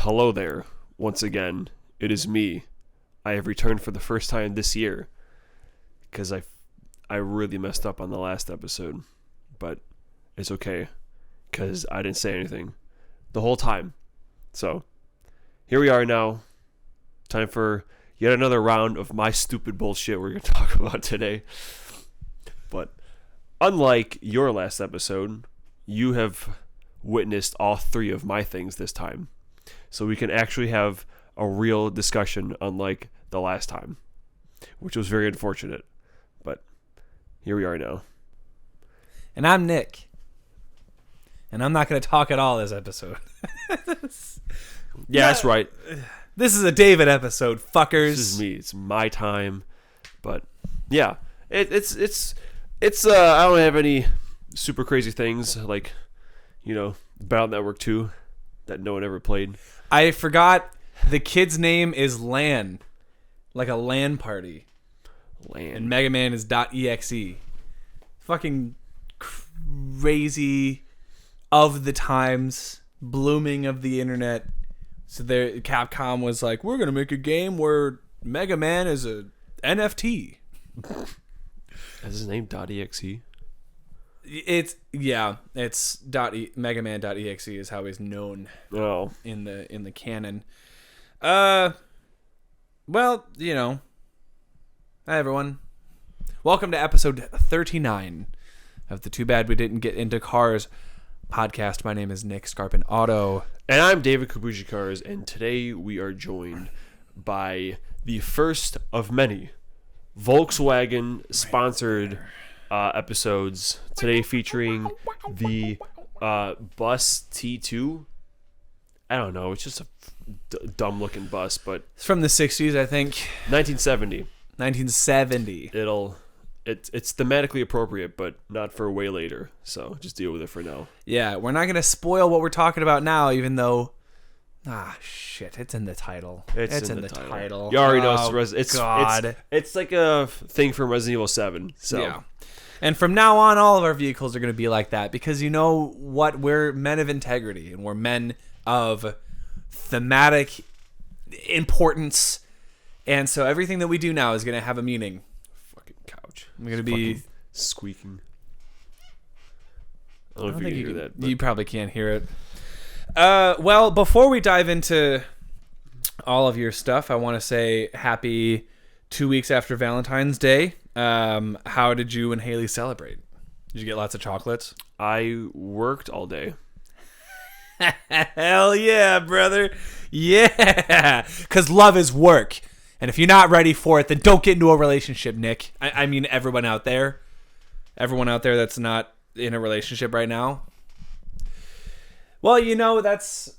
hello there. Once again, it is me. I have returned for the first time this year because I really messed up on the last episode, but it's okay because I didn't say anything the whole time. So here we are now. Time for yet another round of my stupid bullshit we're going to talk about today. But unlike your last episode, you have witnessed all three of my things this time. So we can actually have a real discussion unlike the last time, which was very unfortunate. But here we are now. And I'm Nick. And I'm not going to talk at all this episode. Yeah, that's right. This is a David episode, fuckers. This is me. It's my time. But yeah, it's I don't have any super crazy things like, Battle Network 2 that no one ever played. I forgot the kid's name is LAN. Like a LAN party. LAN. And Mega Man is .exe. Fucking crazy of the times, blooming of the internet. So Capcom was like, we're going to make a game where Mega Man is a NFT. Is his name .exe? It's Mega Man.exe is how he's known in the canon. Hi everyone. Welcome to episode 39 of the Too Bad We Didn't Get Into Cars podcast. My name is Nick Scarpin Auto. And I'm David Kabushi Cars, and today we are joined by the first of many Volkswagen sponsored episodes. Today featuring the Bus T2. I don't know, it's just a dumb looking bus, but It's from the 60s, I think. 1970. 1970. It's thematically appropriate, but not for way later. So just deal with it for now. Yeah, we're not going to spoil what we're talking about now, even though... shit, it's in the title. It's in the title. You already know God. It's like a thing from Resident Evil 7. So. Yeah. And from now on, all of our vehicles are going to be like that because you know what? We're men of integrity and we're men of thematic importance. And so everything that we do now is going to have a meaning. Fucking couch. I'm going to be squeaking. I don't know if you can hear that. But you probably can't hear it. Well, before we dive into all of your stuff, I want to say happy 2 weeks after Valentine's Day. How did you and Haley celebrate? Did you get lots of chocolates? I worked all day. Hell yeah, brother. Yeah. Because love is work. And if you're not ready for it, then don't get into a relationship, Nick. I mean, everyone out there that's not in a relationship right now. Well, that's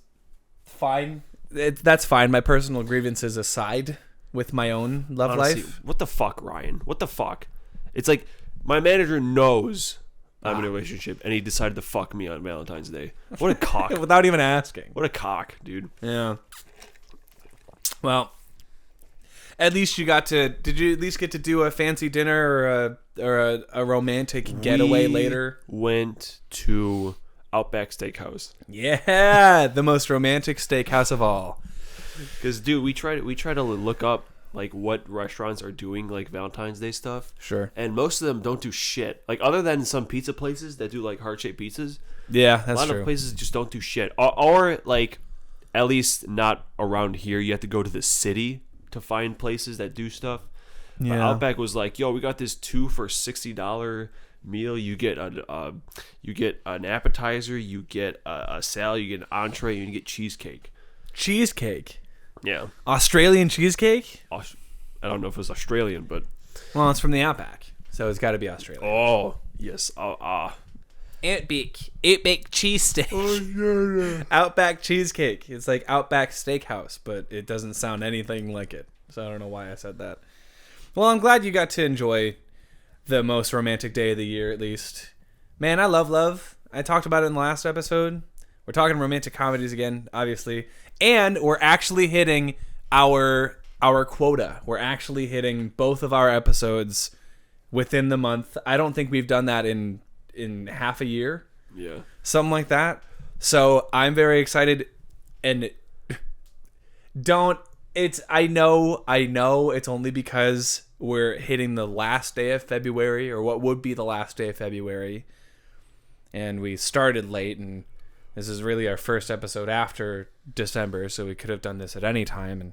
fine. That's fine. My personal grievances aside with my own love life. What the fuck, Ryan? What the fuck? It's like my manager knows I'm in a relationship, and he decided to fuck me on Valentine's Day. What a cock. Without even asking. What a cock, dude. Yeah. Well, at least did you at least get to do a fancy dinner or a romantic getaway later? Went to Outback Steakhouse. Yeah, the most romantic steakhouse of all. Because, dude, we try to look up like what restaurants are doing like Valentine's Day stuff. Sure. And most of them don't do shit. Like other than some pizza places that do like heart-shaped pizzas. Yeah, that's true. A lot of places just don't do shit. Or like at least not around here. You have to go to the city to find places that do stuff. Yeah. But Outback was like, yo, we got this 2 for $60 meal. You get an appetizer, you get a salad, you get an entree, and you get cheesecake. Cheesecake? Yeah. Australian cheesecake? I don't know if it was Australian, but... Well, it's from the Outback, so it's got to be Australian. Oh, yes. Outback cheesesteak. Oh, yeah. Outback cheesecake. It's like Outback Steakhouse, but it doesn't sound anything like it. So I don't know why I said that. Well, I'm glad you got to enjoy the most romantic day of the year, at least. Man, I love love. I talked about it in the last episode. We're talking romantic comedies again, obviously. And we're actually hitting our quota. We're actually hitting both of our episodes within the month. I don't think we've done that in half a year. Yeah. Something like that. So I'm very excited. And Don't. I know it's only because we're hitting the last day of February, or what would be the last day of February, and we started late, and this is really our first episode after December, so we could have done this at any time, and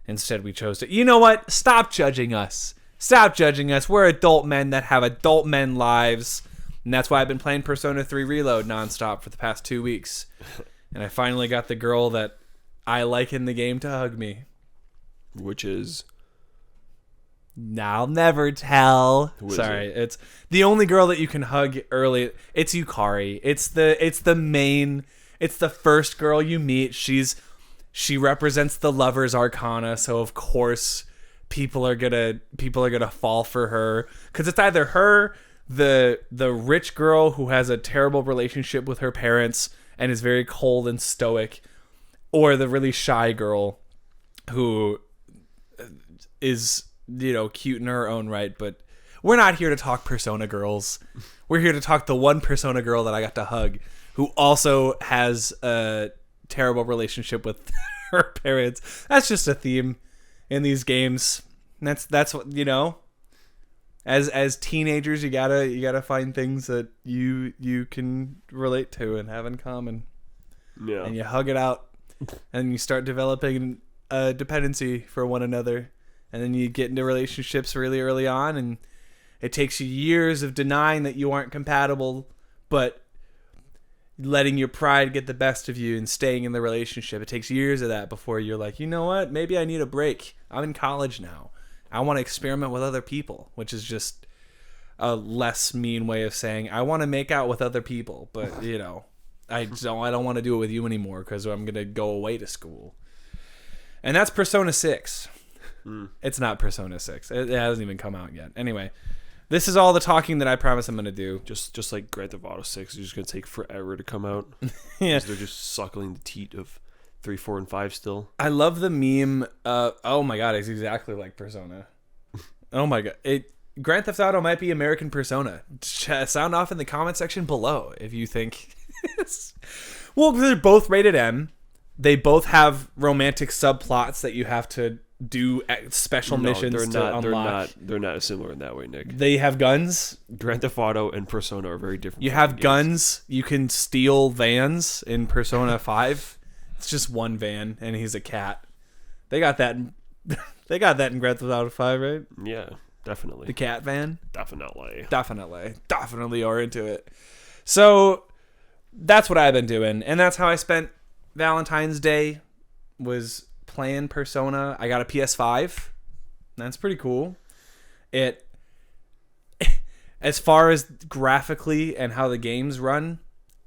instead we chose to. You know what? Stop judging us. Stop judging us. We're adult men that have adult men lives, and that's why I've been playing Persona 3 Reload nonstop for the past 2 weeks, and I finally got the girl that I like in the game to hug me. Which is... I'll never tell. Sorry, it's the only girl that you can hug early. It's Yukari. It's the main. It's the first girl you meet. She represents the lover's arcana, so of course people are gonna fall for her, because it's either her, the rich girl who has a terrible relationship with her parents and is very cold and stoic, or the really shy girl who is, cute in her own right. But we're not here to talk Persona girls. We're here to talk the one Persona girl that I got to hug, who also has a terrible relationship with her parents. That's just a theme in these games. That's what, as teenagers, you gotta find things that you can relate to and have in common. Yeah. And you hug it out, and you start developing a dependency for one another. And then you get into relationships really early on, and it takes you years of denying that you aren't compatible, but letting your pride get the best of you and staying in the relationship. It takes years of that before you're like, you know what? Maybe I need a break. I'm in college now. I want to experiment with other people, which is just a less mean way of saying I want to make out with other people, but I don't want to do it with you anymore because I'm going to go away to school. And that's Persona 6. It's not Persona 6. It hasn't even come out yet. Anyway, this is all the talking that I promise I'm going to do. Just like Grand Theft Auto 6 is just going to take forever to come out. Yeah. They're just suckling the teat of 3, 4, and 5 still. I love the meme. Oh my god, it's exactly like Persona. Oh my god. Grand Theft Auto might be American Persona. Sound off in the comment section below if you think. Well, they're both rated M. They both have romantic subplots that you have to do special missions to unlock. They're not similar in that way, Nick. They have guns. Grand Theft Auto and Persona are very different. You have guns. You can steal vans in Persona 5. It's just one van, and he's a cat. They got that. They got that in Grand Theft Auto 5, right? Yeah, definitely. The cat van. Definitely are into it. So that's what I've been doing, and that's how I spent Valentine's Day. Was playing Persona. I got a PS5. That's pretty cool. It, as far as graphically and how the games run,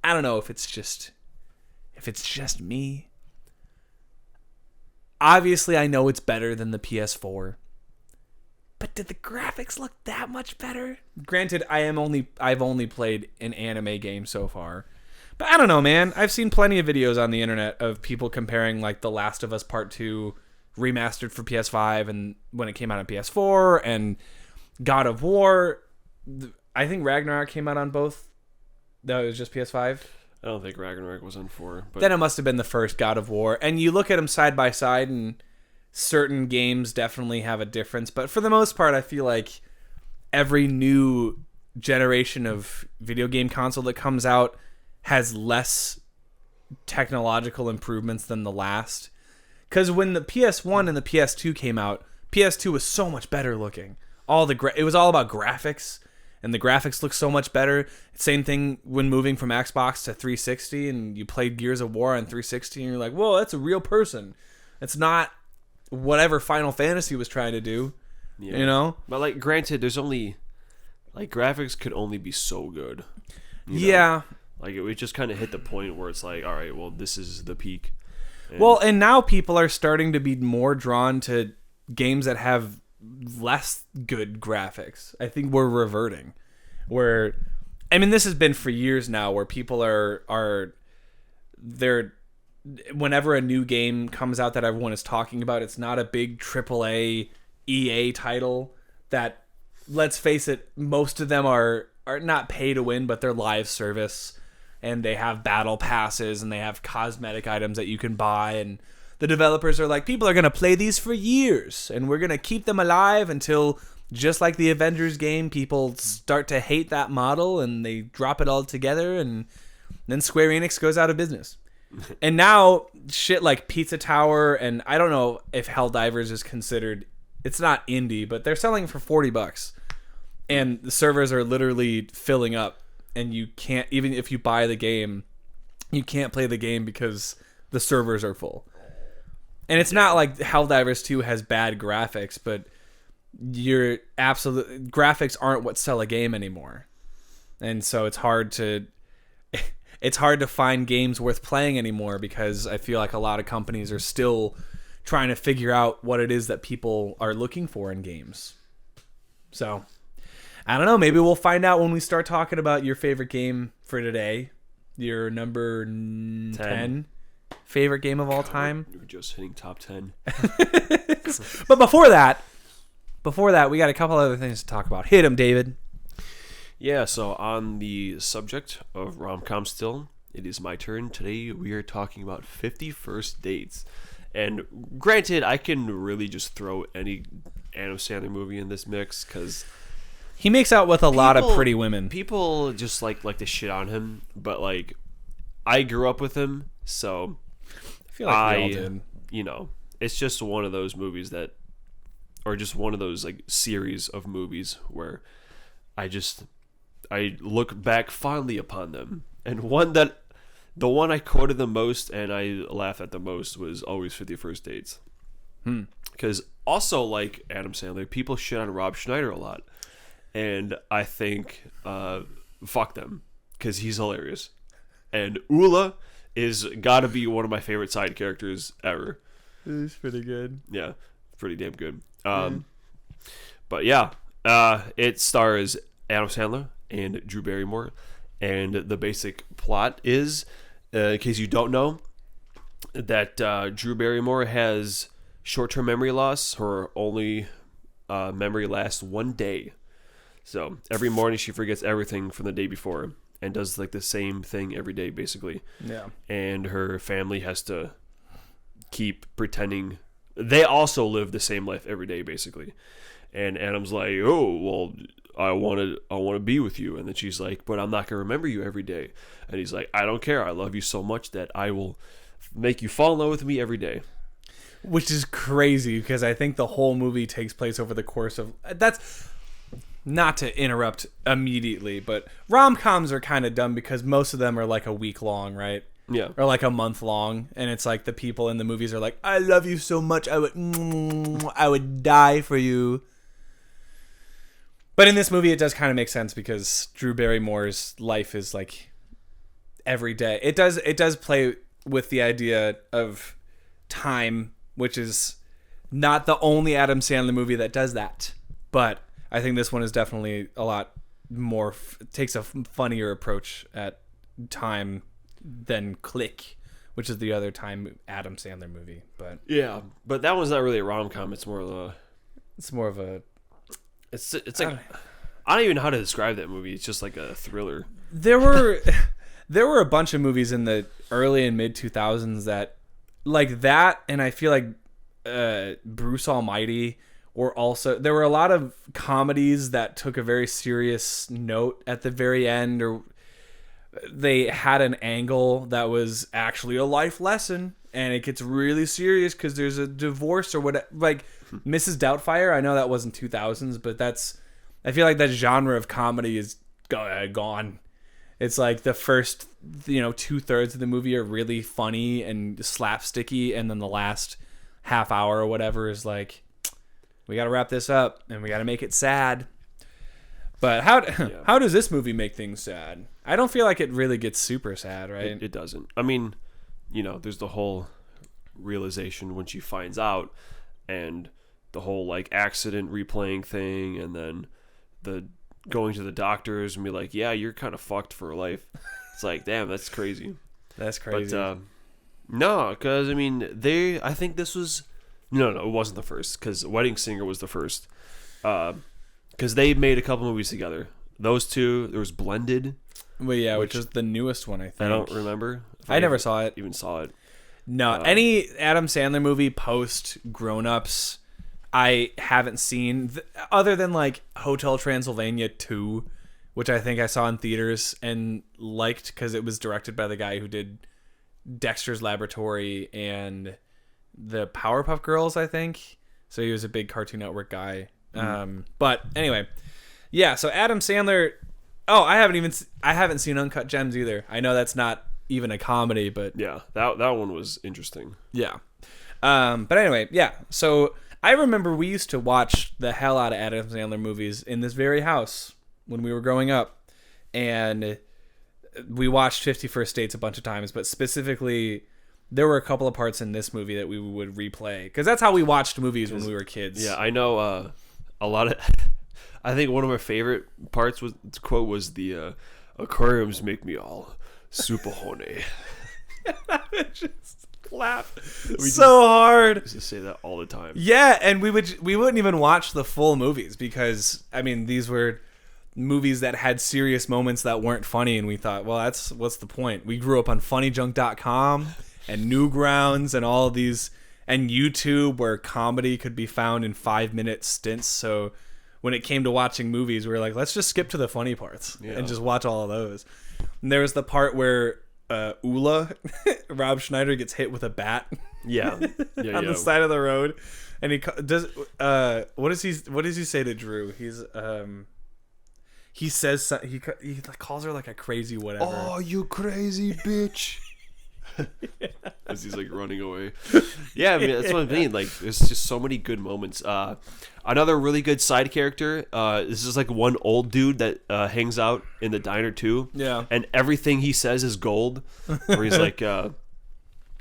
I don't know if it's just me. Obviously, I know it's better than the PS4. But did the graphics look that much better? Granted, I've only played an anime game so far. But I don't know, man. I've seen plenty of videos on the internet of people comparing like The Last of Us Part 2 remastered for PS5 and when it came out on PS4, and God of War. I think Ragnarok came out on both. No, it was just PS5. I don't think Ragnarok was on 4. But then it must have been the first God of War. And you look at them side by side, and certain games definitely have a difference. But for the most part, I feel like every new generation of video game console that comes out has less technological improvements than the last. Because when the PS1 and the PS2 came out, PS2 was so much better looking. It was all about graphics, and the graphics look so much better. Same thing when moving from Xbox to 360, and you played Gears of War on 360, and you're like, whoa, that's a real person. It's not whatever Final Fantasy was trying to do, But like, granted, there's only like graphics could only be so good. Yeah. Like, it would just kind of hit the point where it's like, all right, well, this is the peak. And now people are starting to be more drawn to games that have less good graphics. I think we're reverting. This has been for years now, where people they're whenever a new game comes out that everyone is talking about, it's not a big AAA EA title that, let's face it, most of them are not pay to win, but they're live service. And they have battle passes, and they have cosmetic items that you can buy, and the developers are like, people are going to play these for years, and we're going to keep them alive until, just like the Avengers game, people start to hate that model, and they drop it all together, and then Square Enix goes out of business. And now, shit like Pizza Tower, and I don't know if Helldivers is considered, it's not indie, but they're selling for $40. And the servers are literally filling up, and you can't, even if you buy the game, you can't play the game because the servers are full. And it's not like Helldivers 2 has bad graphics, but your absolute graphics aren't what sell a game anymore. And so it's hard to find games worth playing anymore, because I feel like a lot of companies are still trying to figure out what it is that people are looking for in games. So, I don't know, maybe we'll find out when we start talking about your favorite game for today. Your number 10 favorite game of all time. We're just hitting top 10. But before that, we got a couple other things to talk about. Hit 'em, David. Yeah, so on the subject of rom-com still, it is my turn. Today we are talking about 50 First Dates. And granted, I can really just throw any Adam Sandler movie in this mix, because he makes out with a lot of pretty women. People just like to shit on him, but like, I grew up with him, so I feel like we all did. You know, it's just one of those movies that, or just one of those like series of movies where I look back fondly upon them. And the one I quoted the most and I laughed at the most was always 50 First Dates. Because also, like Adam Sandler, people shit on Rob Schneider a lot. And I think, fuck them, because he's hilarious. And Ula is got to be one of my favorite side characters ever. It's pretty good. Yeah, pretty damn good. But yeah, it stars Adam Sandler and Drew Barrymore. And the basic plot is, in case you don't know, that Drew Barrymore has short-term memory loss. Her only memory lasts one day. So every morning she forgets everything from the day before and does like the same thing every day, basically. Yeah. And her family has to keep pretending they also live the same life every day, basically. And Adam's like, oh, well, I want to be with you. And then she's like, but I'm not going to remember you every day. And he's like, I don't care. I love you so much that I will make you fall in love with me every day. Which is crazy, because I think the whole movie takes place over the course of... That's... Not to interrupt immediately, but rom-coms are kind of dumb because most of them are like a week long, right? Yeah. Or like a month long. And it's like the people in the movies are like, I love you so much. I would die for you. But in this movie, it does kind of make sense because Drew Barrymore's life is like every day. It does play with the idea of time, which is not the only Adam Sandler movie that does that. But I think this one is definitely a lot more, takes a funnier approach at time than Click, which is the other time Adam Sandler movie. But yeah, but that one's not really a rom-com. It's more of a... It's like... I don't even know how to describe that movie. It's just like a thriller. There were a bunch of movies in the early and mid 2000s that like that, and I feel like Bruce Almighty. Or also, there were a lot of comedies that took a very serious note at the very end, or they had an angle that was actually a life lesson, and it gets really serious because there's a divorce or what. Like Mrs. Doubtfire, I know that wasn't 2000s, but I feel like that genre of comedy is gone. It's like the first, 2/3 of the movie are really funny and slapsticky, and then the last half hour or whatever is like, we got to wrap this up and we got to make it sad. But how does this movie make things sad? I don't feel like it really gets super sad, right? It doesn't. I mean, there's the whole realization when she finds out, and the whole like accident replaying thing, and then the going to the doctors and be like, yeah, you're kind of fucked for life. It's like, damn, that's crazy. That's crazy. But no, because I mean, I think this was... No, it wasn't the first, because Wedding Singer was the first. Because they made a couple movies together. Those two, there was Blended. Well, yeah, which is the newest one, I think. I don't remember. I never saw it. Even saw it. No, any Adam Sandler movie post Grown Ups, I haven't seen other than like Hotel Transylvania 2, which I think I saw in theaters and liked because it was directed by the guy who did Dexter's Laboratory and the Powerpuff Girls, I think. So he was a big Cartoon Network guy. But anyway, yeah. So Adam Sandler. Oh, I haven't seen Uncut Gems either. I know that's not even a comedy, but yeah, that one was interesting. Yeah. But anyway, yeah. So I remember we used to watch the hell out of Adam Sandler movies in this very house when we were growing up, and we watched 50 First Dates a bunch of times, but specifically there were a couple of parts in this movie that we would replay because that's how we watched movies when we were kids. Yeah, I know a lot of I think one of my favorite parts was the aquariums make me all super horny. Just laugh so hard. We used to say that all the time. Yeah, and we wouldn't even watch the full movies because I mean these were movies that had serious moments that weren't funny, and we thought, well, what's the point? We grew up on funnyjunk.com and Newgrounds and all of these, and YouTube, where comedy could be found in 5-minute stints. So when it came to watching movies, we were like, let's just skip to the funny parts and just watch all of those. And there was the part where Ula, Rob Schneider, gets hit with a bat. Yeah, on the side of the road, and he does. What does he say to Drew? He says he calls her like a crazy whatever. Oh, you crazy bitch! As he's like running away. Yeah, I mean that's what I mean. Like, there's just so many good moments. Another really good side character. This is like one old dude that hangs out in the diner too. Yeah, and everything he says is gold. Where he's like,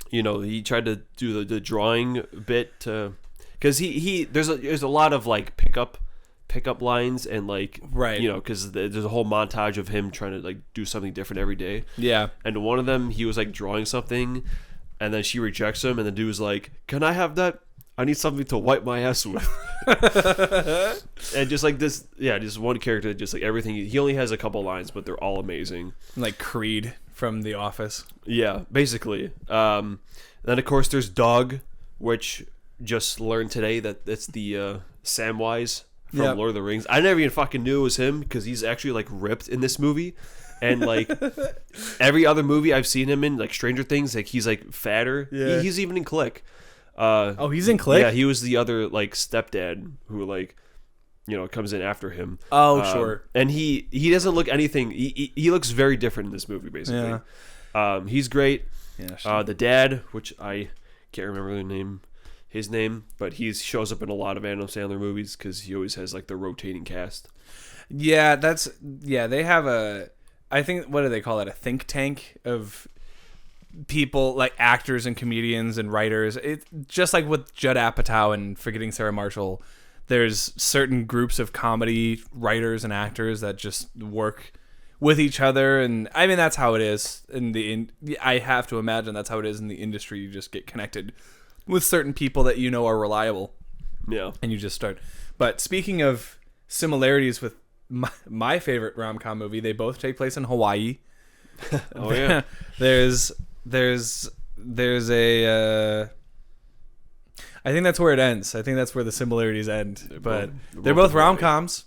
he tried to do the drawing bit because there's a lot of like pickup lines and like because there's a whole montage of him trying to like do something different every day. Yeah, and one of them he was like drawing something, and then she rejects him, and the dude was like, "Can I have that? I need something to wipe my ass with." And just like this, just one character, just like everything. He only has a couple lines, but they're all amazing. Like Creed from The Office. Yeah, basically. Then of course there's Dog, which just learned today that it's the Samwise from Lord of the Rings. I never even fucking knew it was him because he's actually like ripped in this movie, and like every other movie I've seen him in, like Stranger Things, like he's like fatter. Yeah, he's even in Click. He's in Click. Yeah, he was the other like stepdad who like comes in after him. Sure. And he doesn't look anything. He looks very different in this movie basically. Yeah. He's great. Yeah. Sure. The dad, which I can't remember his name, but he shows up in a lot of Adam Sandler movies because he always has like the rotating cast. Yeah, they have I think, what do they call it? A think tank of people like actors and comedians and writers. It just like with Judd Apatow and Forgetting Sarah Marshall, there's certain groups of comedy writers and actors that just work with each other, and I mean that's how it is I have to imagine that's how it is in the industry. You just get connected with certain people that are reliable. Yeah. And you just start. But speaking of similarities with my favorite rom-com movie, they both take place in Hawaii. Oh yeah. There's a I think that's where it ends. I think that's where the similarities end. They're both rom-coms,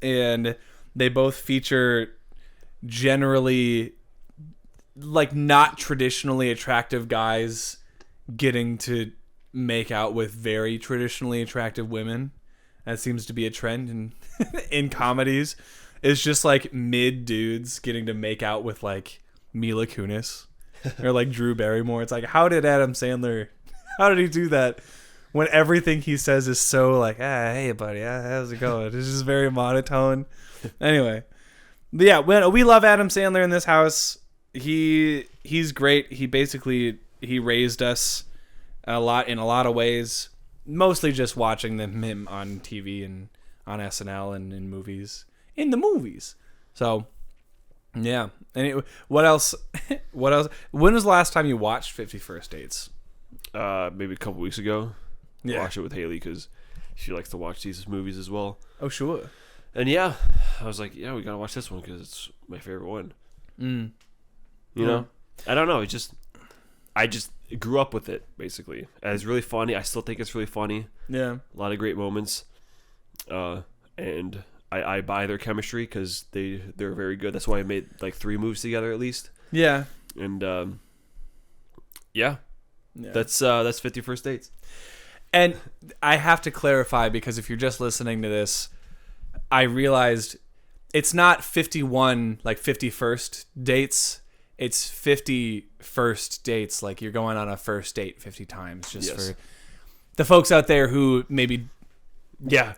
and they both feature generally like not traditionally attractive guys getting to make out with very traditionally attractive women. That seems to be a trend in comedies. It's just like mid dudes getting to make out with like Mila Kunis or like Drew Barrymore. It's like, how did he do that when everything he says is so like, hey buddy, how's it going? It's just very monotone. Anyway, but yeah, we love Adam Sandler in this house. He's great. He raised us in a lot of ways, mostly just watching him on TV and on SNL and in the movies. So yeah. And what else? When was the last time you watched 50 First Dates? Maybe a couple weeks ago. Yeah. I watched it with Haley because she likes to watch these movies as well. Oh, sure. And yeah, I was like, yeah, we gotta watch this one because it's my favorite one. You know, I don't know. It's grew up with it basically. And it's really funny. I still think it's really funny. Yeah. A lot of great moments. And I buy their chemistry because they're very good. That's why I made like 3 movies together at least. Yeah. And yeah. That's 50 First Dates. And I have to clarify, because if you're just listening to this, I realized it's not 51 like 51st dates. It's 50 first dates, like you're going on a first date 50 times. Just for the folks out there who maybe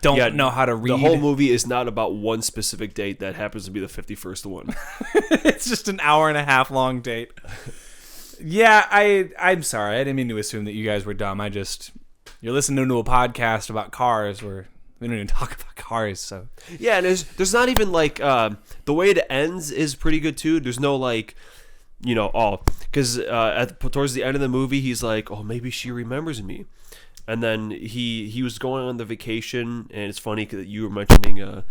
don't know how to read. The whole movie is not about one specific date that happens to be the 51st one. It's just an hour and a half long date. Yeah, I'm sorry. I didn't mean to assume that you guys were dumb. You're listening to a podcast about cars where we don't even talk about cars. So yeah, and there's not even like the way it ends is pretty good too. There's no like, because towards the end of the movie he's like, oh, maybe she remembers me, and then he was going on the vacation, and it's funny that you were mentioning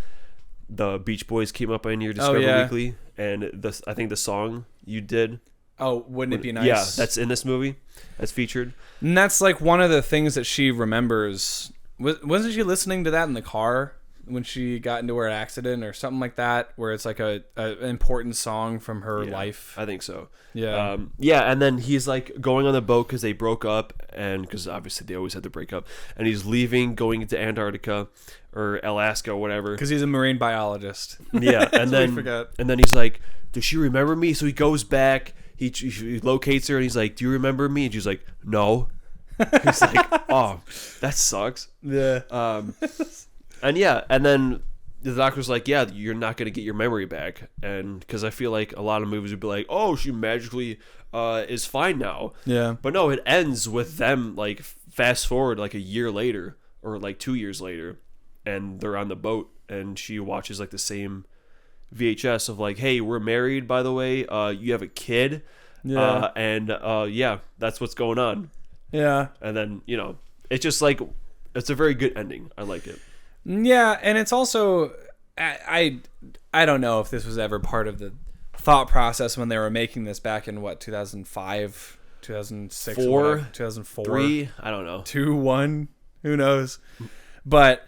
the Beach Boys came up on your Discover Weekly, and I think the song you did. Oh, wouldn't it be nice? Yeah, that's in this movie. That's featured. And that's like one of the things that she remembers. Wasn't she listening to that in the car when she got into her accident or something like that, where it's like a important song from her life? I think so. Yeah. And then he's like going on the boat because they broke up, and because obviously they always had to break up, and he's leaving, going into Antarctica or Alaska or whatever. Because he's a marine biologist. Yeah, and then he's like, does she remember me? So he goes back. He locates her, and he's like, do you remember me? And she's like, no. He's like, oh, that sucks. Yeah. And then the doctor's like, yeah, you're not going to get your memory back. And because I feel like a lot of movies would be like, oh, she magically is fine now. Yeah. But no, it ends with them like fast forward like a year later or like 2 years later, and they're on the boat, and she watches like the same VHS of like, hey, we're married, by the way. You have a kid. Yeah. And that's what's going on. Yeah. And then, it's just like, it's a very good ending. I like it. Yeah, and it's also, I don't know if this was ever part of the thought process when they were making this back in 2005, 2006, 2004, 3, I don't know, 2, 1, who knows? But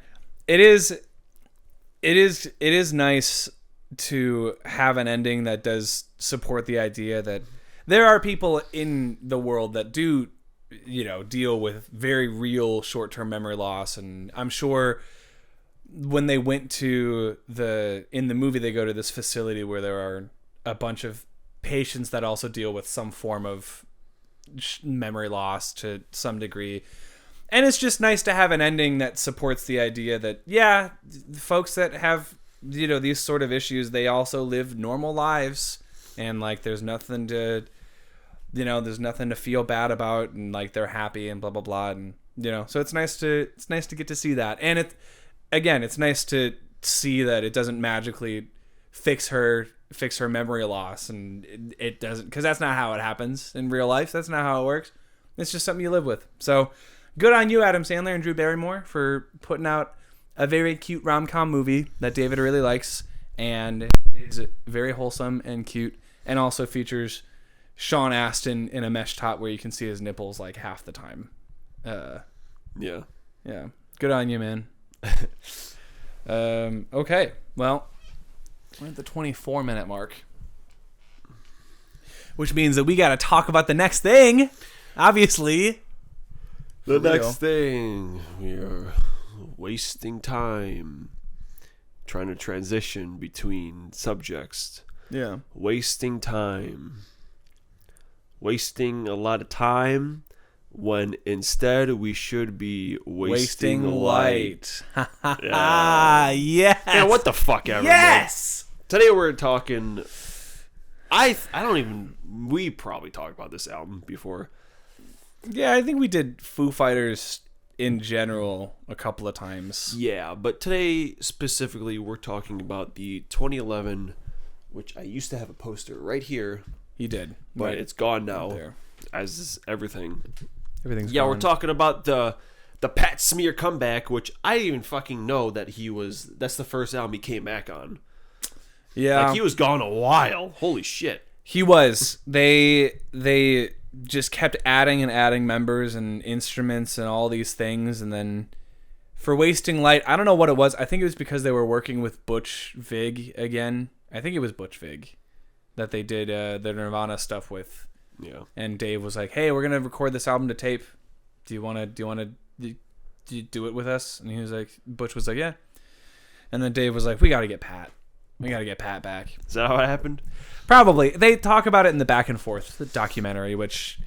it is nice to have an ending that does support the idea that there are people in the world that do, deal with very real short-term memory loss. And I'm sure when they went to in the movie, they go to this facility where there are a bunch of patients that also deal with some form of memory loss to some degree. And it's just nice to have an ending that supports the idea that, yeah, folks that have, these sort of issues, they also live normal lives, and like there's nothing to feel bad about, and like they're happy and blah blah blah, and so it's nice to get to see that. And it's nice to see that it doesn't magically fix her memory loss, and it doesn't, because that's not how it happens in real life. That's not how it works. It's just something you live with. So good on you, Adam Sandler and Drew Barrymore, for putting out a very cute rom-com movie that David really likes, and is very wholesome and cute, and also features Sean Astin in a mesh top where you can see his nipples like half the time. Yeah. Good on you, man. Okay. Well, we're at the 24-minute mark, which means that we got to talk about the next thing. Obviously, the next thing, we are wasting time trying to transition between subjects. Yeah. Wasting time. Wasting a lot of time when instead we should be wasting light. Yeah. Yes. Yeah, what the fuck ever. Yes. Man. Today we're talking, we probably talked about this album before. Yeah, I think we did Foo Fighters in general a couple of times. Yeah, but today specifically we're talking about the 2011, which I used to have a poster right here. He did, but right. It's gone now, there. As is everything. Everything's gone. We're talking about the Pat Smear comeback, which I didn't even fucking know that that's the first album he came back on. Yeah. Like, he was gone a while. Holy shit. He was. They just kept adding and adding members and instruments and all these things. And then for Wasting Light, I don't know what it was. I think it was because they were working with Butch Vig again. I think it was Butch Vig that they did the Nirvana stuff with. Yeah. And Dave was like, "Hey, we're gonna record this album to tape. Do you wanna do it with us?" And he was like, Butch was like, "Yeah." And then Dave was like, "We gotta get Pat. We gotta get Pat back." Is that how it happened? Probably. They talk about it in the Back and Forth, the documentary, which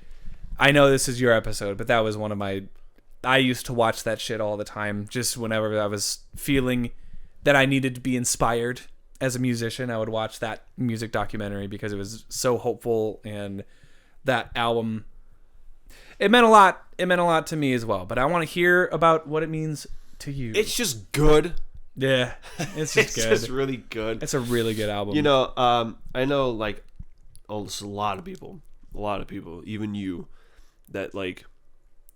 I know this is your episode, but that was one of my... I used to watch that shit all the time, just whenever I was feeling that I needed to be inspired as a musician. I would watch that music documentary because it was so hopeful, and that album... It meant a lot. It meant a lot to me as well, but I want to hear about what it means to you. It's just good. Yeah, it's just good. It's just really good. It's a really good album. You know, I know, like, there's a lot of people, even you, that, like,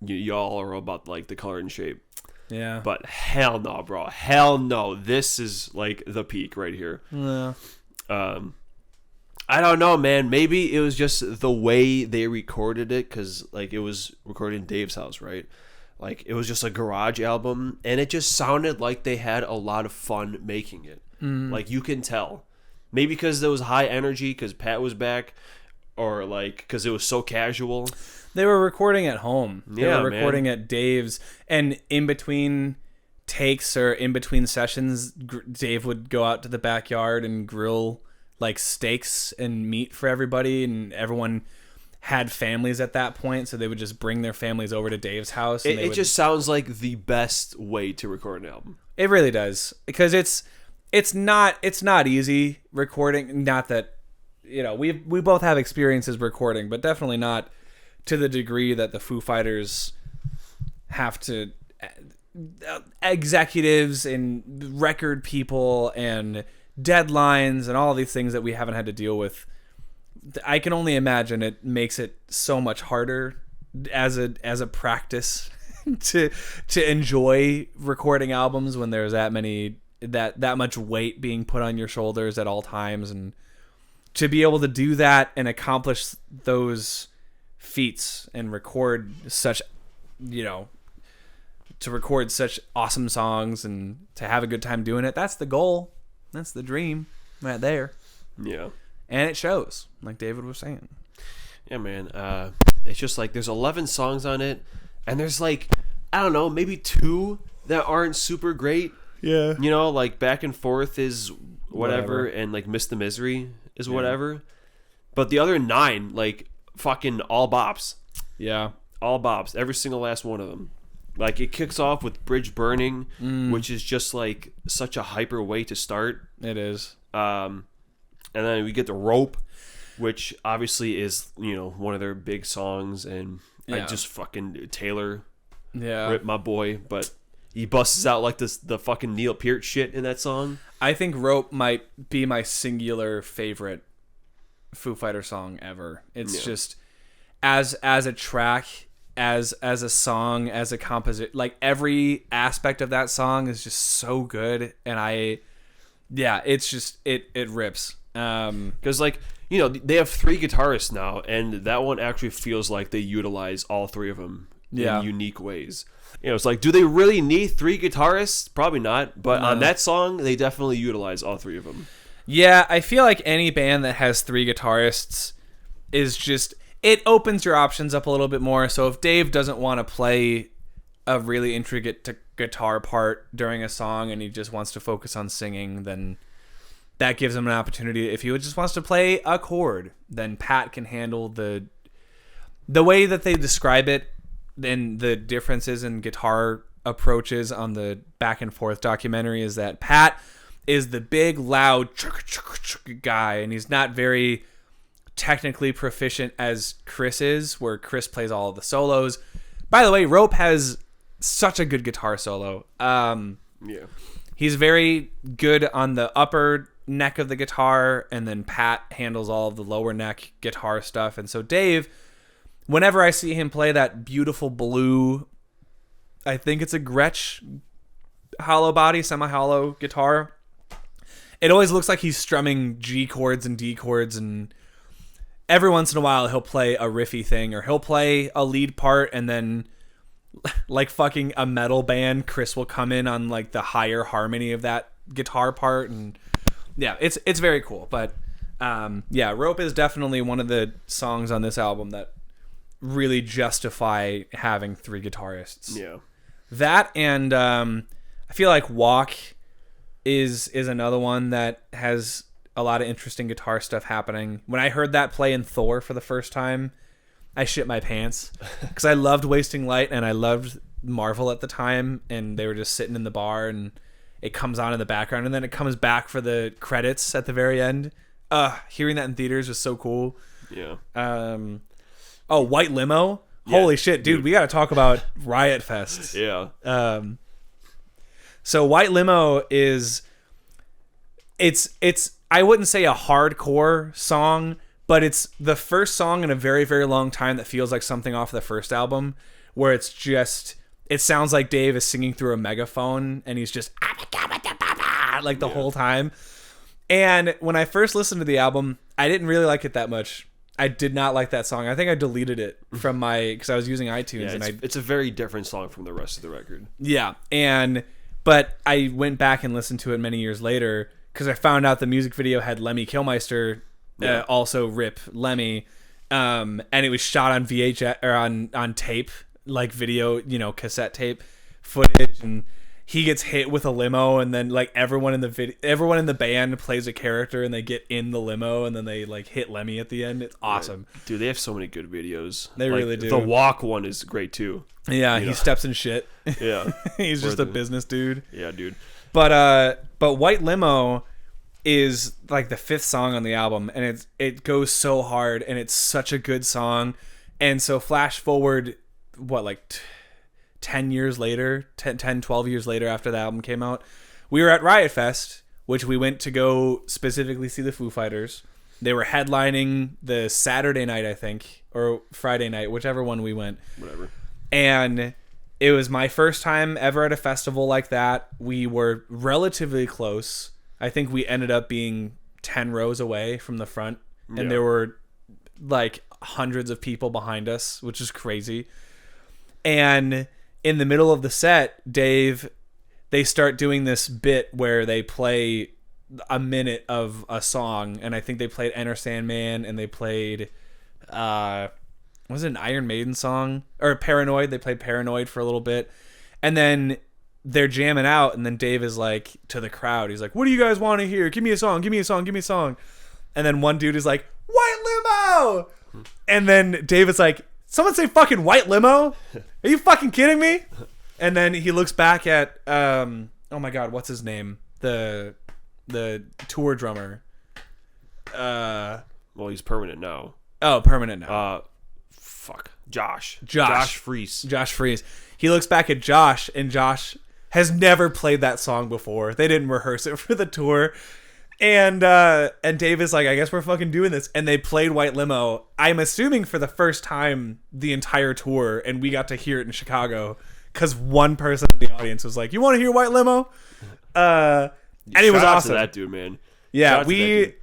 y'all are about, like, the color and shape. Yeah. But hell no, bro. Hell no. This is, like, the peak right here. Yeah. I don't know, man. Maybe it was just the way they recorded it, because, like, it was recorded in Dave's house, right? Like, it was just a garage album, and it just sounded like they had a lot of fun making it. Like, you can tell. Maybe because there was high energy, because Pat was back, or, like, because it was so casual. They were recording at home. They Yeah, were recording at Dave's, and in between takes or in between sessions, Dave would go out to the backyard and grill, like, steaks and meat for everybody, and everyone had families at that point, so they would just bring their families over to Dave's house. And It just sounds like the best way to record an album. It really does, because it's not easy recording. Not that, you know, we both have experiences recording, but definitely not to the degree that the Foo Fighters have to. Executives and record people and deadlines and all these things that we haven't had to deal with. I can only imagine it makes it so much harder as a practice to enjoy recording albums when there's that much weight being put on your shoulders at all times, and to be able to do that and accomplish those feats and record such, you know, to record such awesome songs and to have a good time doing it. That's the goal. That's the dream right there. Yeah. And it shows, like David was saying. Yeah, man. It's just like there's 11 songs on it, and there's, like, I don't know, maybe 2 that aren't super great. Yeah. You know, like Back and Forth is whatever. And, like, Miss the Misery is whatever. But the other 9, like, fucking all bops. Yeah. All bops. Every single last one of them. Like, it kicks off with Bridge Burning, which is just, like, such a hyper way to start. It is. And then we get the Rope, which obviously is, you know, one of their big songs. And I just fucking Taylor rip my boy. But he busts out, like, the fucking Neil Peart shit in that song. I think Rope might be my singular favorite Foo Fighter song ever. It's just, as a track, as a song, as a composition, like, every aspect of that song is just so good. And it's just, it rips. Because, like, you know, they have 3 guitarists now, and that one actually feels like they utilize all 3 of them in unique ways. You know, it's like, do they really need 3 guitarists? Probably not. But on that song, they definitely utilize all 3 of them. Yeah, I feel like any band that has 3 guitarists is just, it opens your options up a little bit more. So if Dave doesn't want to play a really intricate guitar part during a song and he just wants to focus on singing, then that gives him an opportunity. If he just wants to play a chord, then Pat can handle the way that they describe it, and the differences in guitar approaches on the Back and Forth documentary is that Pat is the big, loud guy, and he's not very technically proficient as Chris is, where Chris plays all of the solos. By the way, Rope has such a good guitar solo. He's very good on the upper neck of the guitar, and then Pat handles all of the lower neck guitar stuff. And so Dave, whenever I see him play that beautiful blue, I think it's a Gretsch hollow body, semi-hollow guitar, it always looks like he's strumming G chords and D chords, and every once in a while he'll play a riffy thing, or he'll play a lead part, and then like fucking a metal band, Chris will come in on like the higher harmony of that guitar part, and yeah, it's very cool. But Rope is definitely one of the songs on this album that really justify having 3 guitarists. Yeah. That and I feel like Walk is another one that has a lot of interesting guitar stuff happening. When I heard that play in Thor for the first time, I shit my pants because I loved Wasting Light and I loved Marvel at the time, and they were just sitting in the bar and it comes on in the background and then it comes back for the credits at the very end. Hearing that in theaters was so cool. Yeah. White Limo. Yeah, holy shit, dude. We got to talk about Riot Fest. Yeah. So White Limo is it's I wouldn't say a hardcore song, but it's the first song in a very, very long time that feels like something off the first album, where it sounds like Dave is singing through a megaphone and he's just like the whole time. And when I first listened to the album, I didn't really like it that much. I did not like that song. I think I deleted it from because I was using iTunes. Yeah, it's a very different song from the rest of the record. Yeah, but I went back and listened to it many years later because I found out the music video had Lemmy Kilmister, also rip Lemmy, and it was shot on VHS or on tape, like video, cassette tape footage, and he gets hit with a limo, and then like everyone in the band plays a character, and they get in the limo, and then they like hit Lemmy at the end. It's awesome. Right. Dude, they have so many good videos. They really do. The Walk one is great too. Yeah, he steps in shit. Yeah. He's just a business dude. Yeah, dude. But White Limo is like the 5th song on the album, and it goes so hard, and it's such a good song. And so flash forward, 10 years later, 12 years later after the album came out, we were at Riot Fest, which we went to go specifically see the Foo Fighters. They were headlining the Saturday night, I think, or Friday night, whichever one we went. Whatever. And it was my first time ever at a festival like that. We were relatively close. I think we ended up being 10 rows away from the front, and there were like hundreds of people behind us, which is crazy. And in the middle of the set, they start doing this bit where they play a minute of a song, and I think they played Enter Sandman, and they played was it an Iron Maiden song or Paranoid? They played Paranoid for a little bit, and then they're jamming out, and then Dave is like to the crowd, he's like, "What do you guys want to hear? Give me a song, give me a song, give me a song." And then one dude is like, "White Limo," and then Dave is like, "Someone say fucking White Limo? Are you fucking kidding me?" And then he looks back at oh my god, what's his name? The tour drummer. Well, he's permanent now. Oh, permanent now. Josh Freese. Josh Freese. He looks back at Josh, and Josh has never played that song before. They didn't rehearse it for the tour. And Dave is like, "I guess we're fucking doing this." And they played White Limo, I'm assuming for the first time the entire tour, and we got to hear it in Chicago because one person in the audience was like, "You want to hear White Limo?" And it was awesome. To that dude, man. Yeah,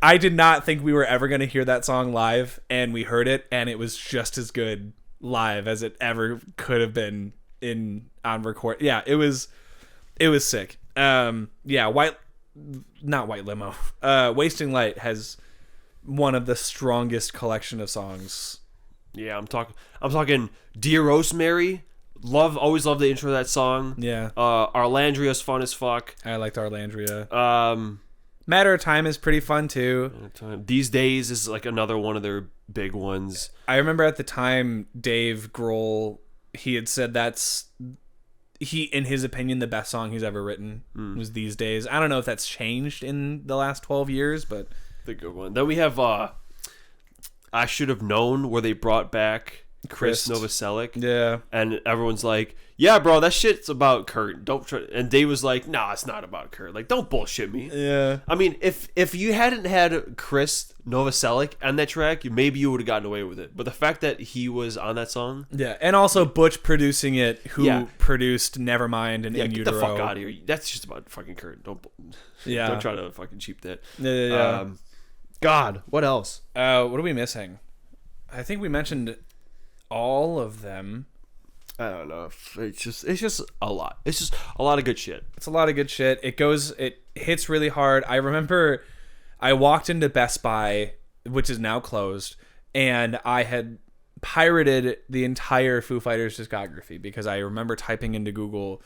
I did not think we were ever going to hear that song live, and we heard it, and it was just as good live as it ever could have been on record. Yeah, it was sick. Not White Limo. Wasting Light has one of the strongest collection of songs. Yeah, I'm talking Dear Rosemary. Always love the intro of that song. Yeah. Arlandria's fun as fuck. I liked Arlandria. Matter of Time is pretty fun too. These Days is like another one of their big ones. I remember at the time Dave Grohl, he had said in his opinion, the best song he's ever written was These Days. I don't know if that's changed in the last 12 years, but the good one. Then we have I Should Have Known, where they brought back Chris Novoselic. Yeah. And everyone's like, "Yeah, bro, that shit's about Kurt. Don't try." And Dave was like, "Nah, it's not about Kurt. Like, don't bullshit me." Yeah. I mean, if you hadn't had Chris Novoselic on that track, maybe you would have gotten away with it. But the fact that he was on that song. Yeah. And also Butch producing it, who produced Nevermind and In get Utero. the fuck out of here. That's just about fucking Kurt. Don't try to fucking cheap that. Yeah. God, what else? What are we missing? I think we mentioned all of them. I don't know. It's just a lot. It's just a lot of good shit. It's a lot of good shit. It hits really hard. I remember I walked into Best Buy, which is now closed, and I had pirated the entire Foo Fighters discography because I remember typing into Google,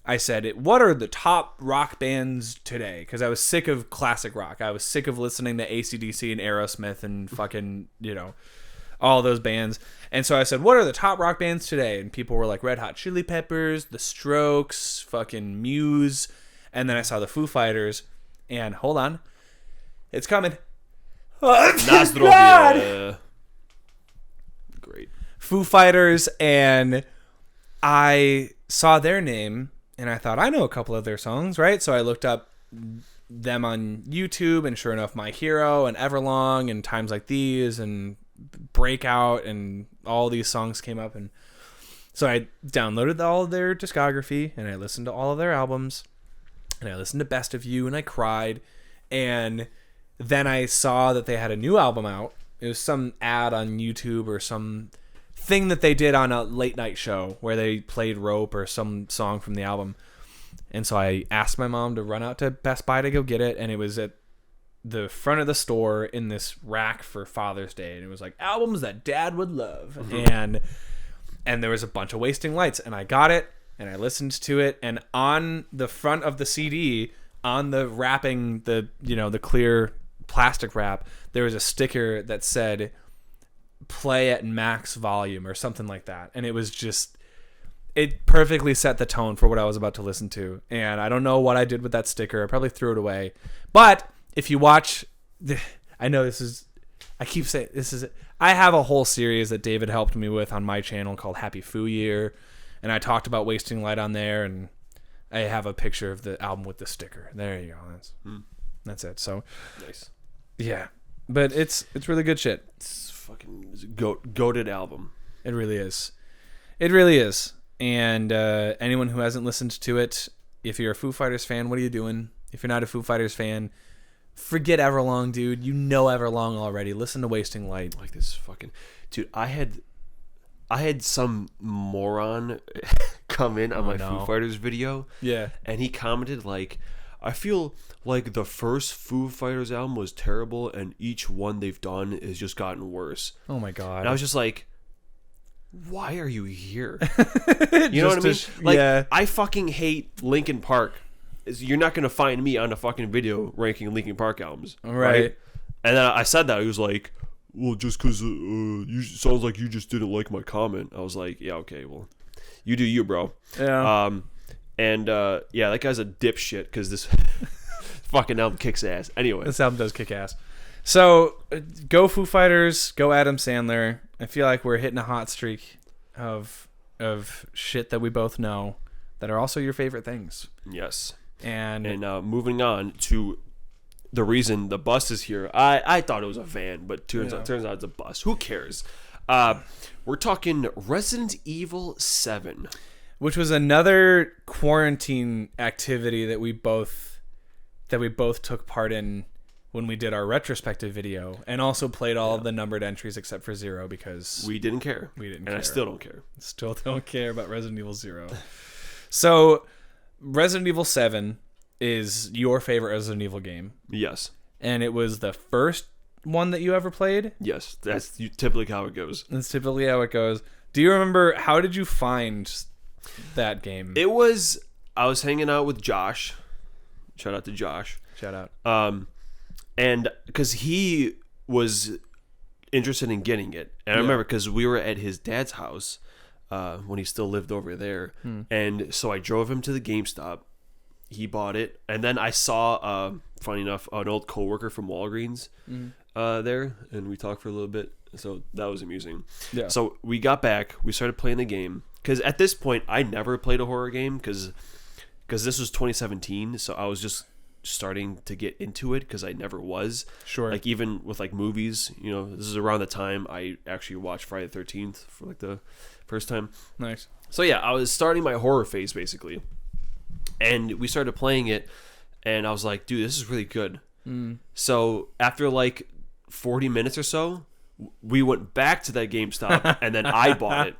I said, what are the top rock bands today? Because I was sick of classic rock. I was sick of listening to AC/DC and Aerosmith and fucking, all those bands. And so I said, what are the top rock bands today? And people were like Red Hot Chili Peppers, The Strokes, fucking Muse. And then I saw the Foo Fighters. And hold on. It's coming. Nazdrovje. Great. Foo Fighters. And I saw their name. And I thought, I know a couple of their songs, right? So I looked up them on YouTube. And sure enough, My Hero and Everlong and Times Like These and Breakout and all these songs came up, and so I downloaded all of their discography and I listened to all of their albums and I listened to Best of You and I cried. And then I saw that they had a new album out. It was some ad on YouTube or some thing that they did on a late night show where they played Rope or some song from the album. And so I asked my mom to run out to Best Buy to go get it, and it was at the front of the store in this rack for Father's Day, and it was like albums that Dad would love. And there was a bunch of Wasting Lights, and I got it and I listened to it, and on the front of the CD, on the wrapping, the clear plastic wrap, there was a sticker that said play at max volume or something like that. And it was just, it perfectly set the tone for what I was about to listen to. And I don't know what I did with that sticker. I probably threw it away, but if you watch, I know this is, I keep saying this is, I have a whole series that David helped me with on my channel called Happy Foo Year, and I talked about Wasting Light on there, and I have a picture of the album with the sticker. There you go. That's it. So Nice. yeah, but it's really good shit. It's fucking goated album. It really is. It really is. And anyone who hasn't listened to it, if you're a Foo Fighters fan, what are you doing? If you're not a Foo Fighters fan, forget Everlong, dude. You know Everlong already. Listen to Wasting Light. Like this fucking dude. I had some moron come in on my Foo Fighters video. Yeah. And he commented like, I feel like the first Foo Fighters album was terrible and each one they've done has just gotten worse. Oh my god. And I was just like, why are you here? You know what I mean? Like, yeah. I fucking hate Linkin Park. You're not gonna find me on a fucking video ranking Linkin Park albums, right? And then I said that, he was like, "Well, just because you sounds like you just didn't like my comment." I was like, "Yeah, okay, well, you do you, bro." Yeah. Yeah, that guy's a dipshit because this fucking album kicks ass. Anyway, this album does kick ass. So go Foo Fighters, go Adam Sandler. I feel like we're hitting a hot streak of shit that we both know that are also your favorite things. Yes. And moving on to the reason the bus is here. I thought it was a van, but turns out it's a bus. Who cares? We're talking Resident Evil 7, which was another quarantine activity that we both took part in when we did our retrospective video, and also played all of the numbered entries except for 0 because we didn't care. And I still don't care. Still don't care about Resident Evil 0. So Resident Evil 7 is your favorite Resident Evil game. Yes. And it was the first one that you ever played? Yes. That's typically how it goes. That's typically how it goes. Do you remember, how did you find that game? I was hanging out with Josh. Shout out to Josh. Shout out. And because he was interested in getting it. And I remember because we were at his dad's house when he still lived over there. And so I drove him to the GameStop. He bought it. And then I saw, funny enough, an old coworker from Walgreens there. And we talked for a little bit. So that was amusing. Yeah. So we got back. We started playing the game. Because at this point, I never played a horror game because this was 2017. So I was just starting to get into it because I never was. Sure. Like even with like movies, this is around the time I actually watched Friday the 13th for like the first time. Nice. So yeah, I was starting my horror phase basically. And we started playing it and I was like, dude, this is really good. So after like 40 minutes or so, we went back to that GameStop, and then I bought it.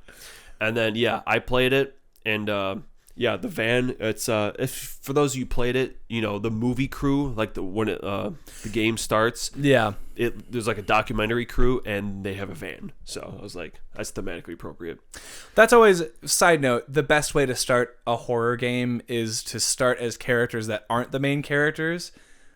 And then, yeah, I played it, and yeah, the van. It's if for those of you who played it, you know the movie crew, like when the game starts. Yeah, there's like a documentary crew, and they have a van. So I was like, that's thematically appropriate. That's always side note. The best way to start a horror game is to start as characters that aren't the main characters,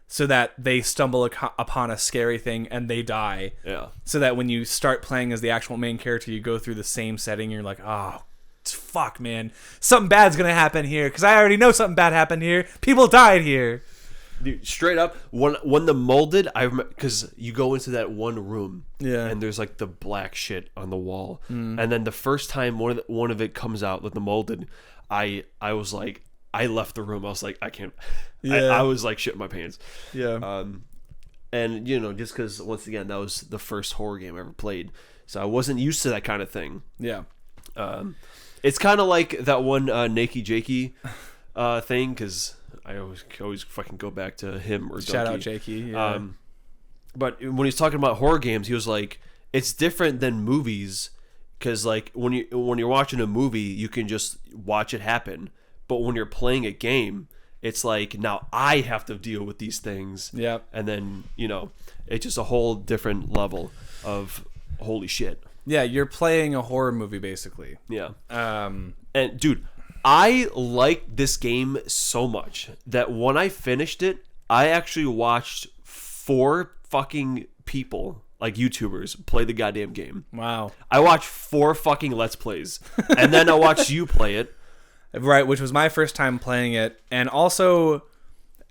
so that they stumble upon a scary thing and they die. Yeah. So that when you start playing as the actual main character, you go through the same setting. You're like, oh. Fuck, man, something bad's gonna happen here because I already know something bad happened here. People died here. Dude, straight up, when the molded, I remember because you go into that one room, yeah, and there's like the black shit on the wall, and then the first time one of it comes out with the molded, I was like, I left the room. I was like, I can't. Yeah. I was like shitting my pants. Yeah. And you know, just because once again that was the first horror game I ever played, so I wasn't used to that kind of thing. Yeah. It's kind of like that one Nakey Jakey thing, because I always fucking go back to him or shout Donkey. out Jakey. Yeah. But when he's talking about horror games, he was like, it's different than movies, because like when you're watching a movie, you can just watch it happen, but when you're playing a game, it's like now I have to deal with these things. Yeah. And then you know, it's just a whole different level of holy shit. Yeah, you're playing a horror movie basically. Yeah. And dude, I liked this game so much that when I finished it, I actually watched 4 fucking people, like YouTubers, play the goddamn game. Wow. I watched 4 fucking Let's Plays, and then I watched you play it. Right, which was my first time playing it, and also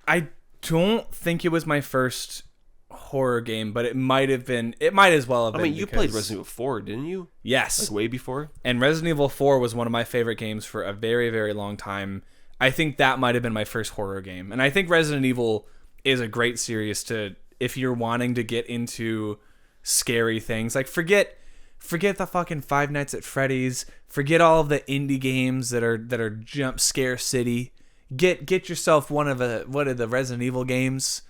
I don't think it was my first horror game, but it might have been. It might as well have been. I mean, you played Resident Evil 4, didn't you? Yes, like way before. And Resident Evil 4 was one of my favorite games for a very, very long time. I think that might have been my first horror game, and I think Resident Evil is a great series to if you're wanting to get into scary things. Like forget the fucking Five Nights at Freddy's. Forget all of the indie games that are jump scare city. Get yourself one of the Resident Evil games.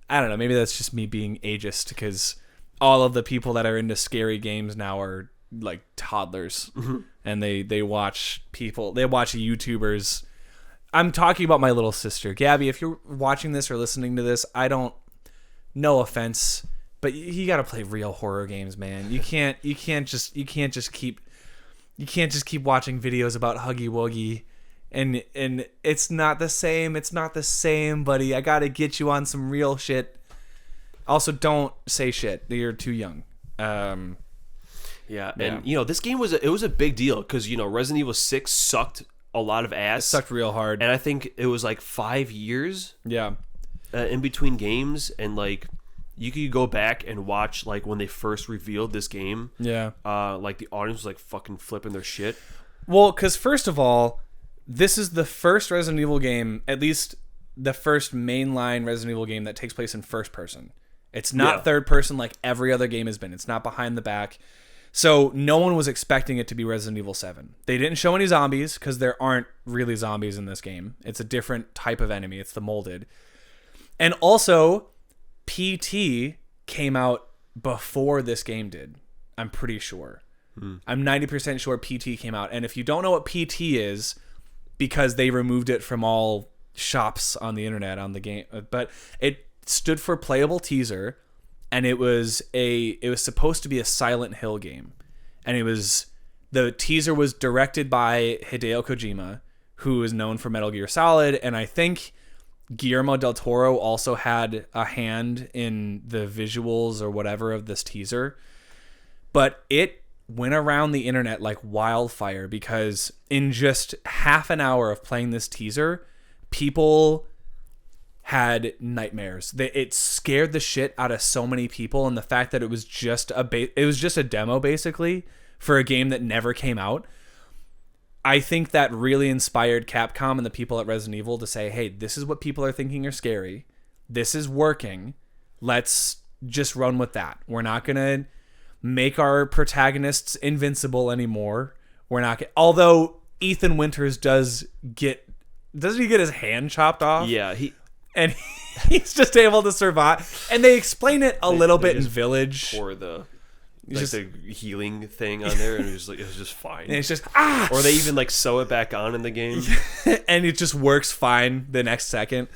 I don't know. Maybe that's just me being ageist because all of the people that are into scary games now are like toddlers, and they watch YouTubers. I'm talking about my little sister, Gabby. If you're watching this or listening to this, no offense, but you got to play real horror games, man. You can't just keep watching videos about Huggy Wuggy. And it's not the same, buddy. I gotta get you on some real shit. Also, don't say shit. You're too young. Yeah, and you know this game was a big deal because you know Resident Evil 6 sucked a lot of ass. It sucked real hard, and I think it was like 5 years. Yeah, in between games, and like you could go back and watch like when they first revealed this game. Yeah, like the audience was like fucking flipping their shit. Well, because first of all, this is the first Resident Evil game, at least the first mainline Resident Evil game that takes place in first person. It's not third person like every other game has been. It's not behind the back. So no one was expecting it to be Resident Evil 7. They didn't show any zombies because there aren't really zombies in this game. It's a different type of enemy. It's the molded. And also, PT came out before this game did. I'm pretty sure. I'm 90% sure PT came out. And if you don't know what PT is, because they removed it from all shops on the internet on the game, but it stood for playable teaser, and it was supposed to be a Silent Hill game, and the teaser was directed by Hideo Kojima, who is known for Metal Gear Solid, and I think Guillermo del Toro also had a hand in the visuals or whatever of this teaser, but it went around the internet like wildfire because in just half an hour of playing this teaser, people had nightmares. It scared the shit out of so many people, and the fact that it was just a demo basically for a game that never came out. I think that really inspired Capcom and the people at Resident Evil to say, "Hey, this is what people are thinking are scary. This is working. Let's just run with that. We're not gonna make our protagonists invincible anymore. We're not gonna." Although Ethan Winters doesn't he get his hand chopped off? Yeah, he's just able to survive. And they explain it a little bit in Village. Pour the like the healing thing on there, and it was just fine. And it's just Or they even like sew it back on in the game, and it just works fine the next second.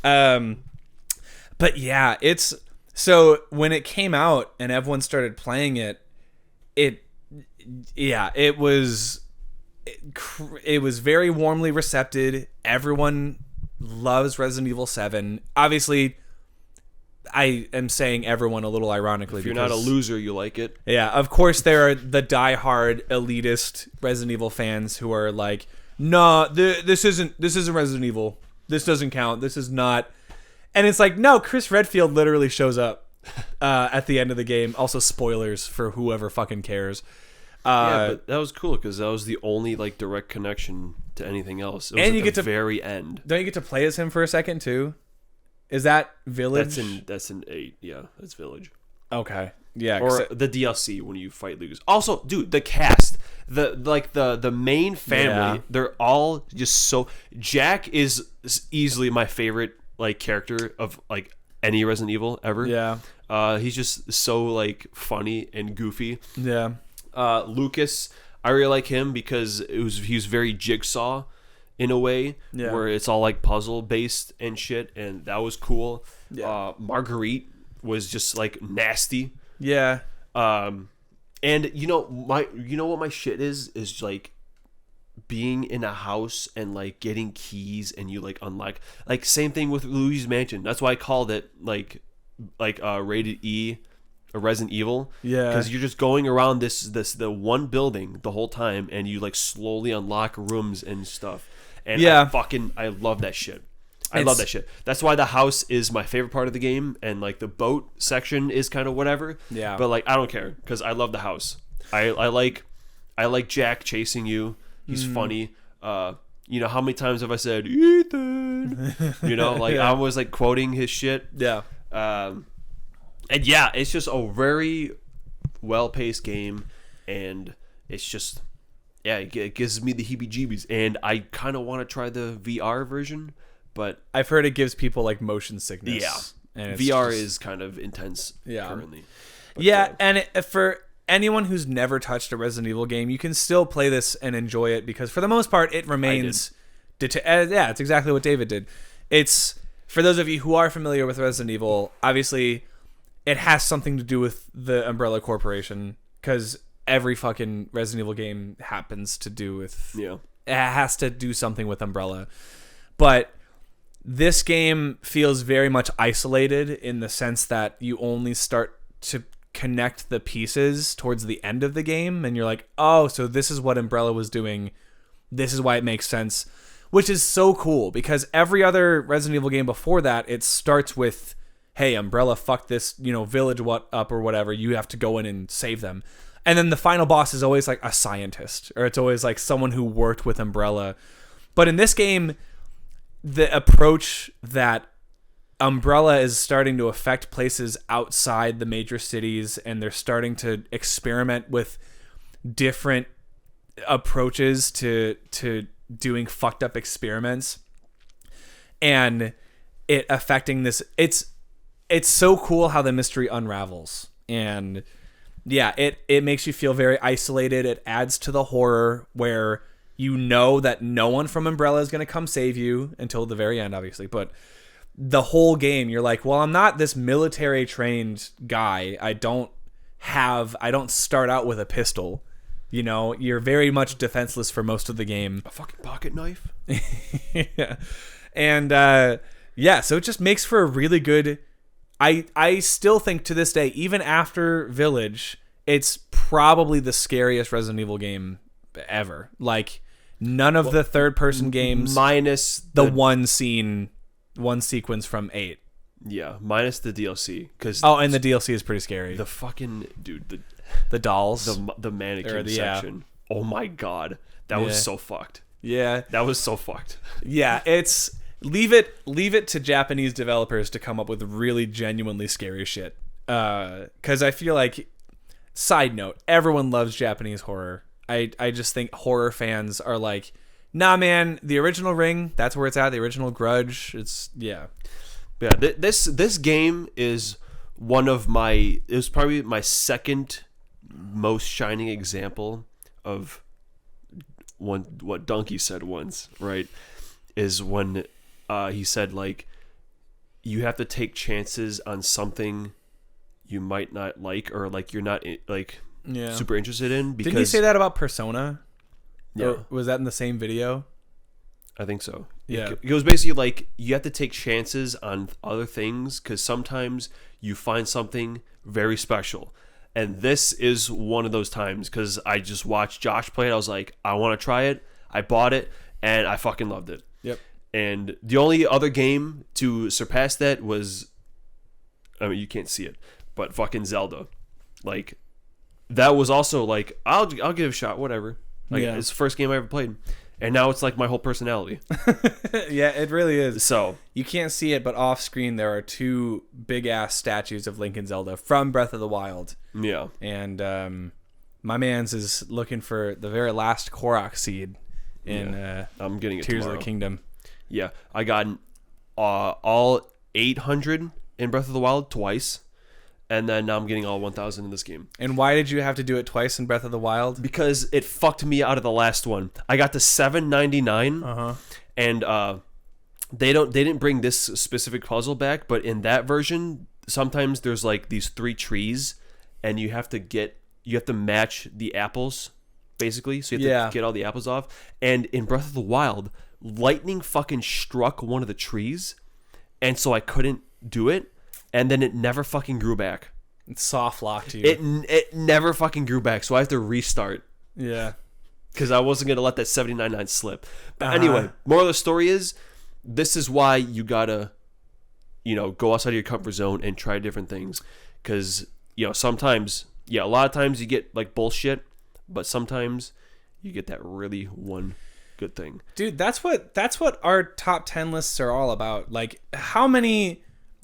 But yeah, it's so when it came out and everyone started playing it, it was very warmly received. Everyone loves Resident Evil 7. Obviously, I am saying everyone a little ironically. If you're not a loser, you like it. Yeah, of course there are the diehard elitist Resident Evil fans who are like, "No, this isn't Resident Evil. This doesn't count. This is not." And it's like, no, Chris Redfield literally shows up at the end of the game. Also, spoilers for whoever fucking cares. Yeah, but that was cool because that was the only like direct connection to anything else. It was and you at get the to very end. Don't you get to play as him for a second too? Is that Village? That's in 8. Yeah, that's Village. Okay. Yeah. Or the DLC when you fight Lucas. Also, dude, the cast, the main family, they're all just so. Jack is easily my favorite like character of like any Resident Evil ever. Yeah. He's just so like funny and goofy. Yeah. Lucas, I really like him because he was very Jigsaw in a way, where it's all like puzzle based and shit, and that was cool. Yeah. Marguerite was just like nasty. Yeah. And you know what my shit is like being in a house and like getting keys and you like unlock, like same thing with Luigi's Mansion. That's why I called it like rated E, a Resident Evil. Yeah, because you're just going around the one building the whole time and you like slowly unlock rooms and stuff. And I love that shit. I love that shit. That's why the house is my favorite part of the game, and like the boat section is kind of whatever. Yeah, but like I don't care because I love the house. I like Jack chasing you. He's funny. You know, how many times have I said Ethan? You know, like I was like quoting his shit. Yeah. And yeah, it's just a very well-paced game, and it's just it gives me the heebie-jeebies, and I kind of want to try the VR version, but I've heard it gives people like motion sickness. Yeah, and VR is kind of intense currently. But, and for anyone who's never touched a Resident Evil game, you can still play this and enjoy it because for the most part it remains it's exactly what David did. It's for those of you who are familiar with Resident Evil, obviously it has something to do with the Umbrella Corporation because every fucking Resident Evil game happens to do with it has to do something with Umbrella. But this game feels very much isolated in the sense that you only start to connect the pieces towards the end of the game, and you're like, oh, so this is what Umbrella was doing. This is why it makes sense, which is so cool because every other Resident Evil game before that, it starts with, hey, Umbrella fucked this, village up or whatever. You have to go in and save them. And then the final boss is always like a scientist, or it's always like someone who worked with Umbrella. But in this game, the approach that Umbrella is starting to affect places outside the major cities, and they're starting to experiment with different approaches to doing fucked up experiments, and it affecting this. It's so cool how the mystery unravels, and it makes you feel very isolated. It adds to the horror where you know that no one from Umbrella is going to come save you until the very end, obviously, but the whole game you're like, well, I'm not this military trained guy. I don't start out with a pistol. You're very much defenseless for most of the game. A fucking pocket knife. Yeah. And so it just makes for a really good. I still think to this day, even after Village, it's probably the scariest Resident Evil game ever. Like none of the third person games minus the one sequence from 8. Yeah, minus the DLC. And the DLC is pretty scary. The fucking dude, the dolls, the mannequin section. Oh my god, that was so fucked. Yeah, that was so fucked. Yeah, it's leave it to Japanese developers to come up with really genuinely scary shit. Because I feel like, side note, everyone loves Japanese horror. I just think horror fans are like, nah, man, the original Ring, that's where it's at. The original Grudge, this game is it was probably my second most shining example of what Donkey said once, right? Is when he said, like, you have to take chances on something you might not like, or like you're not like super interested in. Because didn't he say that about Persona? Yeah. Or was that in the same video? I think so. Yeah. It was basically like you have to take chances on other things because sometimes you find something very special. And this is one of those times because I just watched Josh play it. I was like, I want to try it. I bought it and I fucking loved it. Yep. And the only other game to surpass that was, I mean, you can't see it, but fucking Zelda. Like, that was also like, I'll give it a shot, whatever. Like, it's the first game I ever played. And now it's like my whole personality. Yeah, it really is. So you can't see it, but off screen there are two big ass statues of Link and Zelda from Breath of the Wild. Yeah. And my man's is looking for the very last Korok seed in I'm getting it Tears tomorrow. of the Kingdom. Yeah, I got all 800 in Breath of the Wild twice. And then now I'm getting all 1,000 in this game. And why did you have to do it twice in Breath of the Wild? Because it fucked me out of the last one. I got to 799, and they didn't bring this specific puzzle back. But in that version, sometimes there's like these 3 trees, and you have to match the apples, basically. So you have to get all the apples off. And in Breath of the Wild, lightning fucking struck one of the trees, and so I couldn't do it. And then it never fucking grew back. It soft locked you. It never fucking grew back, so I have to restart. Yeah. Because I wasn't going to let that 799 slip. But anyway, moral of the story is, this is why you got to, go outside of your comfort zone and try different things. Because, sometimes, a lot of times you get, like, bullshit. But sometimes you get that really one good thing. Dude, that's what our top 10 lists are all about. Like, how many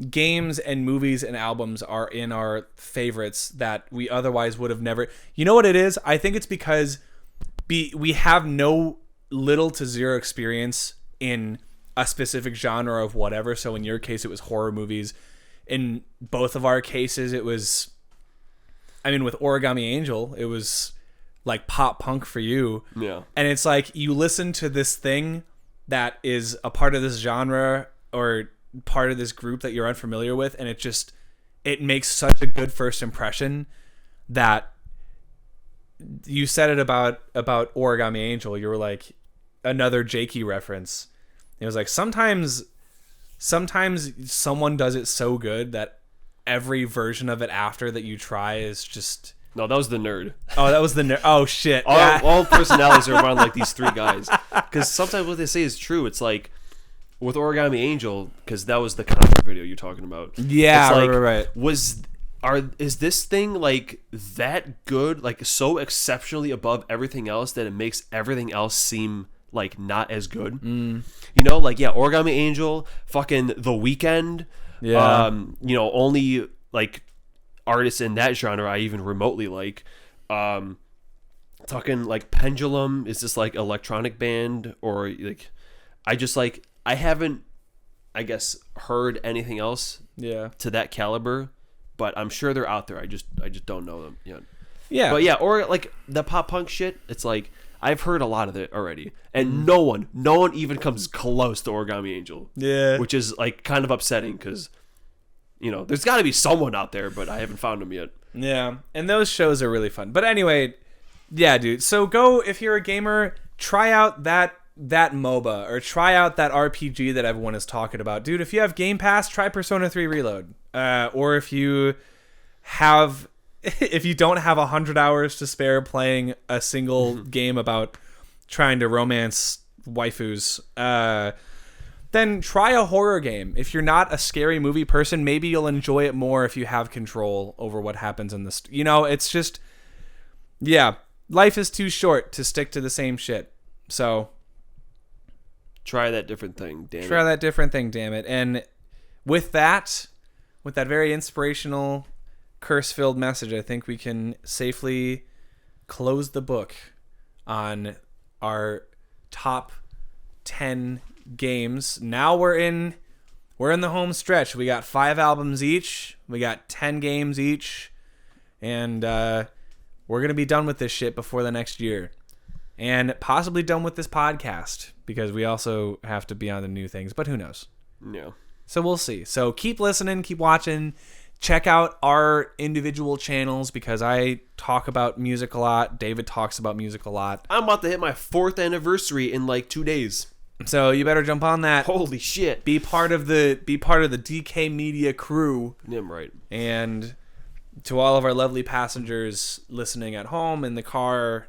games and movies and albums are in our favorites that we otherwise would have never... You know what it is? I think it's because we have no little to zero experience in a specific genre of whatever. So in your case, it was horror movies. In both of our cases, it was... I mean, with Origami Angel, it was like pop punk for you. Yeah. And it's like you listen to this thing that is a part of this genre or part of this group that you're unfamiliar with, and it makes such a good first impression that you said it about Origami Angel. You were like, another Jakey reference. It was like sometimes someone does it so good that every version of it after that you try is just... No, that was the nerd. Oh, that was the nerd. Oh, shit. All personalities are around like these 3 guys. Because sometimes what they say is true. It's like, with Origami Angel, because that was the Contra video you're talking about. Yeah, it's like, right. Is this thing like that good, like so exceptionally above everything else that it makes everything else seem like not as good? Origami Angel, fucking The Weeknd. Yeah. Only like artists in that genre I even remotely like. Talking like Pendulum is this like electronic band, or like I haven't, I guess, heard anything else to that caliber, but I'm sure they're out there. I just don't know them yet. Yeah. But yeah, or like the pop punk shit, it's like I've heard a lot of it already. And no one even comes close to Origami Angel. Yeah. Which is like kind of upsetting because, there's got to be someone out there, but I haven't found them yet. Yeah. And those shows are really fun. But anyway, yeah, dude. So go, if you're a gamer, try out that MOBA or try out that RPG that everyone is talking about. Dude, if you have Game Pass, try Persona 3 Reload. Or if you don't have 100 hours to spare playing a single game about trying to romance waifus, then try a horror game. If you're not a scary movie person, maybe you'll enjoy it more if you have control over what happens in this. It's just, life is too short to stick to the same shit. So try that different thing, damn it. Try that different thing, damn it. And with that very inspirational, curse-filled message, I think we can safely close the book on our top 10 games. Now we're in the home stretch. We got 5 albums each. We got 10 games each. And we're we're going to be done with this shit before the next year. And possibly done with this podcast, because we also have to be on the new things, but who knows? Yeah. So we'll see. So keep listening, keep watching. Check out our individual channels, because I talk about music a lot. David talks about music a lot. I'm about to hit my 4th anniversary in like 2 days. So you better jump on that. Holy shit. Be part of the DK Media crew. Yeah, I'm right. And to all of our lovely passengers listening at home, in the car,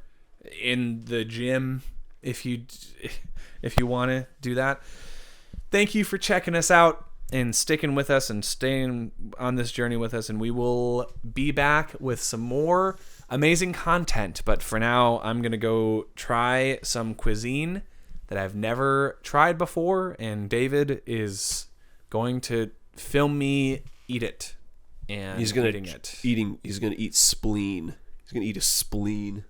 in the gym, if you want to do that, thank you for checking us out and sticking with us and staying on this journey with us. And we will be back with some more amazing content. But for now, I'm going to go try some cuisine that I've never tried before. And David is going to film me eat it. And he's going eating to it. He's going to eat spleen. He's going to eat a spleen.